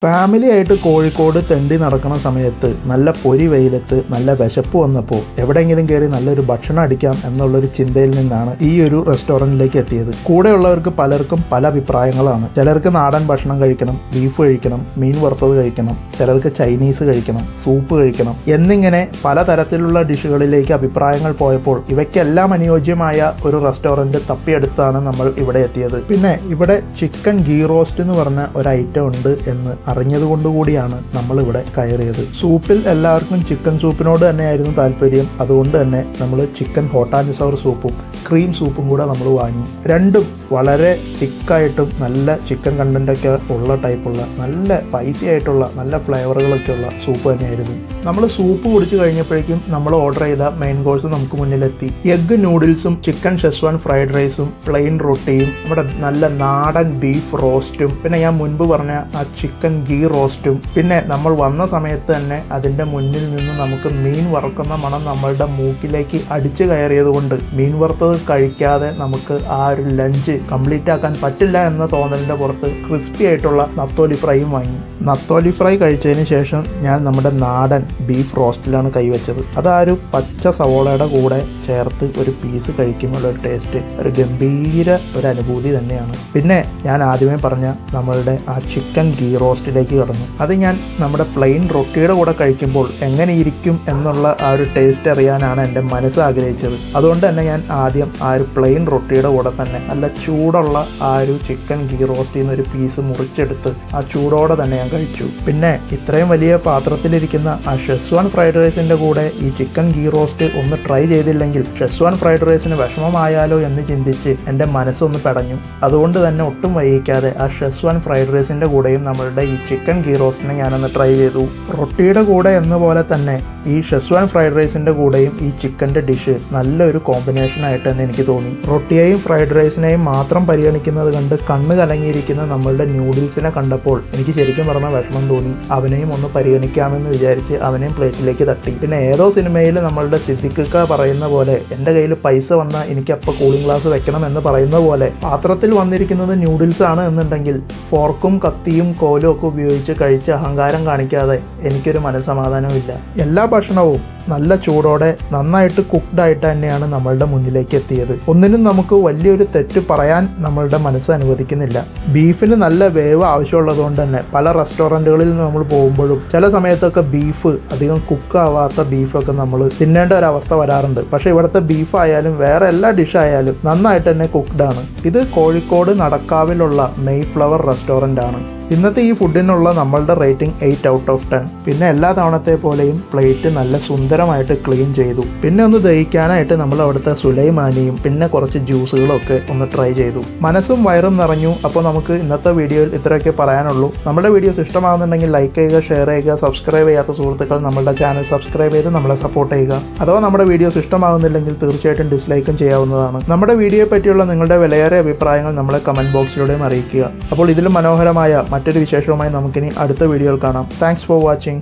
Family ആയിട്ട് കോഴിക്കോട് തെണ്ടി നടക്കുന്ന സമയത്ത് നല്ല പൊരി വെയിലത്ത് നല്ല വിശപ്പ് വന്നപ്പോൾ എവിടെയെങ്കിലും കയറി നല്ലൊരു ഭക്ഷണം അടിക്കാം എന്നുള്ളൊരു ചിന്തയിൽ നിന്നാണ് ഈ ഒരു റെസ്റ്റോറൻറ്റിലേക്ക് എത്തിയത്. കൂടെയുള്ളവർക്ക് പലർക്കും പല അഭിപ്രായങ്ങളാണ്. ചിലർക്ക് നാടൻ ഭക്ഷണം കഴിക്കണം, ബീഫ് കഴിക്കണം, മീൻ വറുത്തത് കഴിക്കണം, ചിലർക്ക് ചൈനീസ് കഴിക്കണം, സൂപ്പ് കഴിക്കണം എന്നിങ്ങനെ പലതരത്തിലുള്ള ഡിഷുകളിലേക്ക് അഭിപ്രായങ്ങൾ പോയപ്പോൾ ഇവയ്ക്കെല്ലാം അനുയോജ്യമായ ഒരു റെസ്റ്റോറൻറ്റ് തപ്പിയെടുത്താണ് നമ്മൾ ഇവിടെ എത്തിയത്. പിന്നെ ഇവിടെ ചിക്കൻ ഗീ റോസ്റ്റ് എന്ന് പറഞ്ഞ ഒരു ഐറ്റം ഉണ്ട് എന്ന് അറിഞ്ഞതുകൊണ്ടുകൂടിയാണ് നമ്മളിവിടെ കയറിയത്. സൂപ്പിൽ എല്ലാവർക്കും ചിക്കൻ സൂപ്പിനോട് തന്നെയായിരുന്നു താല്പര്യം. അതുകൊണ്ട് തന്നെ നമ്മൾ ചിക്കൻ ഹോട്ട് ആൻഡ് സവർ സൂപ്പും ക്രീം സൂപ്പും കൂടെ നമ്മൾ വാങ്ങി. രണ്ടും വളരെ തിക്കായിട്ടും നല്ല ചിക്കൻ കണ്ടൻ്റൊക്കെ ഉള്ള ടൈപ്പുള്ള നല്ല സ്പൈസി ആയിട്ടുള്ള നല്ല ഫ്ലേവറുകളൊക്കെ ഉള്ള സൂപ്പ് തന്നെയായിരുന്നു. നമ്മൾ സൂപ്പ് കുടിച്ച് കഴിഞ്ഞപ്പോഴേക്കും നമ്മൾ ഓർഡർ ചെയ്ത മെയിൻ കോഴ്സ് നമുക്ക് മുന്നിലെത്തി. എഗ്ഗ് നൂഡിൽസും ചിക്കൻ ഷെസ്വാൻ ഫ്രൈഡ് റൈസും പ്ലെയിൻ റൊട്ടിയും നമ്മുടെ നല്ല നാടൻ ബീഫ് റോസ്റ്റും പിന്നെ ഞാൻ മുൻപ് പറഞ്ഞ ആ ചിക്കൻ ഗീ റോസ്റ്റും പിന്നെ നമ്മൾ വന്ന സമയത്ത് തന്നെ അതിൻ്റെ മുന്നിൽ നിന്ന് നമുക്ക് മീൻ വറുക്കുന്ന മണം നമ്മളുടെ മൂക്കിലേക്ക് അടിച്ചു കയറിയത് കൊണ്ട് മീൻ വറുത്തത് കഴിക്കാതെ നമുക്ക് ആ ഒരു ലഞ്ച് കംപ്ലീറ്റ് ആക്കാൻ പറ്റില്ല എന്ന തോന്നലിൻ്റെ പുറത്ത് ക്രിസ്പി ആയിട്ടുള്ള നത്തോലി ഫ്രൈയും വാങ്ങി. നത്തോലി ഫ്രൈ കഴിച്ചതിന് ശേഷം ഞാൻ നമ്മുടെ നാടൻ ബീഫ് റോസ്റ്റിലാണ് കൈവച്ചത്. അത് ആ ഒരു പച്ച സവോളയുടെ കൂടെ ചേർത്ത് ഒരു പീസ് കഴിക്കുമ്പോൾ ഒരു ടേസ്റ്റ് ഒരു ഗംഭീര ഒരു അനുഭൂതി തന്നെയാണ്. പിന്നെ ഞാൻ ആദ്യമേ പറഞ്ഞ നമ്മളുടെ ആ ചിക്കൻ ഗീ റോസ്റ്റിലേക്ക് കടന്നു. അത് ഞാൻ നമ്മുടെ പ്ലെയിൻ റൊട്ടിയുടെ കൂടെ കഴിക്കുമ്പോൾ എങ്ങനെ ഇരിക്കും എന്നുള്ള ആ ഒരു ടേസ്റ്റ് അറിയാനാണ് എൻ്റെ മനസ്സ് ആഗ്രഹിച്ചത്. അതുകൊണ്ട് തന്നെ ഞാൻ ആദ്യം ആ ഒരു പ്ലെയിൻ റൊട്ടിയുടെ കൂടെ തന്നെ നല്ല ചൂടുള്ള ആ ഒരു ചിക്കൻ ഗീ റോസ്റ്റിൽ നിന്ന് ഒരു പീസ് മുറിച്ചെടുത്ത് ആ ചൂടോടെ തന്നെ ഞാൻ കഴിച്ചു. പിന്നെ ഇത്രയും വലിയ പാത്രത്തിലിരിക്കുന്ന ആ ഷെസ്വാൻ ഫ്രൈഡ് റൈസിൻ്റെ കൂടെ ഈ ചിക്കൻ ഗീ റോസ്റ്റ് ഒന്ന് ട്രൈ ചെയ്തില്ലെങ്കിൽ ഷെസ്വാൻ ഫ്രൈഡ് റൈസിന് വിഷമമായാലോ എന്ന് ചിന്തിച്ച് എൻ്റെ മനസ്സൊന്ന് പെടഞ്ഞു. അതുകൊണ്ട് തന്നെ ഒട്ടും വൈകിക്കാതെ ആ ഷെസ്വാൻ ഫ്രൈഡ് റൈസിൻ്റെ കൂടെയും നമ്മളുടെ ഈ ചിക്കൻ ഗീ റോസ്റ്റിനെ ഞാനൊന്ന് ട്രൈ ചെയ്തു. റൊട്ടിയുടെ കൂടെ എന്ന പോലെ തന്നെ ഈ ഷെസ്വാൻ ഫ്രൈഡ് റൈസിൻ്റെ കൂടെയും ഈ ചിക്കൻ്റെ ഡിഷ് നല്ലൊരു കോമ്പിനേഷൻ ആയിട്ട് തന്നെ എനിക്ക് തോന്നി. റൊട്ടിയെയും ഫ്രൈഡ് റൈസിനെയും മാത്രം പരിഗണിക്കുന്നത് കണ്ട് കണ്ണ് കലങ്ങിയിരിക്കുന്ന നമ്മളുടെ ന്യൂഡിൽസിനെ കണ്ടപ്പോൾ എനിക്ക് ശരിക്കും പറഞ്ഞ വിഷമം തോന്നി. അവനെയും ഒന്ന് പരിഗണിക്കാമെന്ന് വിചാരിച്ച് അവനെയും പ്ലേറ്റിലേക്ക് തട്ടി. പിന്നെ ഏതോ സിനിമയിൽ നമ്മളുടെ സിദ്ദിഖ് പറയുന്ന പോലെ എൻ്റെ കയ്യിൽ പൈസ വന്നാൽ എനിക്ക് അപ്പോൾ കൂളിംഗ് ഗ്ലാസ് വെക്കണം എന്ന് പറയുന്ന പോലെ പാത്രത്തിൽ വന്നിരിക്കുന്നത് ന്യൂഡിൽസ് ആണ് എന്നുണ്ടെങ്കിൽ ഫോർക്കും കത്തിയും കോലും ഒക്കെ ഉപയോഗിച്ച് കഴിച്ച് അഹങ്കാരം കാണിക്കാതെ എനിക്കൊരു മനസ്സമാധാനമില്ല. എല്ലാ ഭക്ഷണവും നല്ല ചൂടോടെ നന്നായിട്ട് കുക്ക്ഡ് ആയിട്ട് തന്നെയാണ് നമ്മളുടെ മുന്നിലേക്ക് എത്തിയത്. ഒന്നിനും നമുക്ക് വലിയൊരു തെറ്റ് പറയാൻ നമ്മളുടെ മനസ്സ് അനുവദിക്കുന്നില്ല. ബീഫിന് നല്ല വേവ് ആവശ്യമുള്ളതുകൊണ്ട് തന്നെ പല റെസ്റ്റോറൻറ്റുകളിൽ നമ്മൾ പോകുമ്പോഴും ചില സമയത്തൊക്കെ ബീഫ് അധികം കുക്കാവാത്ത ബീഫൊക്കെ നമ്മൾ തിന്നേണ്ട ഒരവസ്ഥ വരാറുണ്ട്. പക്ഷേ ഇവിടുത്തെ ബീഫായാലും വേറെ എല്ലാ ഡിഷായാലും നന്നായിട്ട് തന്നെ കുക്ക്ഡ് ആണ്. ഇത് കോഴിക്കോട് നടക്കാവിലുള്ള മെയ്ഫ്ലവർ റെസ്റ്റോറൻ്റ് ആണ്. ഇന്നത്തെ ഈ ഫുഡിനുള്ള നമ്മളുടെ റേറ്റിംഗ് 8/10. പിന്നെ എല്ലാ തവണത്തെ പോലെയും പ്ലേറ്റ് നല്ല സുന്ദരമായിട്ട് ക്ലീൻ ചെയ്തു. പിന്നെ ഒന്ന് ദഹിക്കാനായിട്ട് നമ്മൾ അവിടുത്തെ സുലൈമാനിയും പിന്നെ കുറച്ച് ജ്യൂസുകളൊക്കെ ഒന്ന് ട്രൈ ചെയ്തു. മനസ്സും വയറും നിറഞ്ഞു. അപ്പോൾ നമുക്ക് ഇന്നത്തെ വീഡിയോയിൽ ഇത്രയൊക്കെ പറയാനുള്ളൂ. നമ്മുടെ വീഡിയോസ് ഇഷ്ടമാകുന്നുണ്ടെങ്കിൽ ലൈക്ക് ചെയ്യുക, ഷെയർ ചെയ്യുക. സബ്സ്ക്രൈബ് ചെയ്യാത്ത സുഹൃത്തുക്കൾ നമ്മുടെ ചാനൽ സബ്സ്ക്രൈബ് ചെയ്ത് നമ്മളെ സപ്പോർട്ട് ചെയ്യുക. അഥവാ നമ്മുടെ വീഡിയോസ് ഇഷ്ടമാകുന്നില്ലെങ്കിൽ തീർച്ചയായിട്ടും ഡിസ്ലൈക്കും ചെയ്യാവുന്നതാണ്. നമ്മുടെ വീഡിയോയെ പറ്റിയുള്ള നിങ്ങളുടെ വിലയേറിയ അഭിപ്രായങ്ങൾ നമ്മളെ കമൻറ്റ് ബോക്സിലൂടെയും അറിയിക്കുക. അപ്പോൾ ഇതിലും മനോഹരമായ മറ്റൊരു വിശേഷവുമായി നമുക്കിനി അടുത്ത വീഡിയോയിൽ കാണാം. Thanks for watching.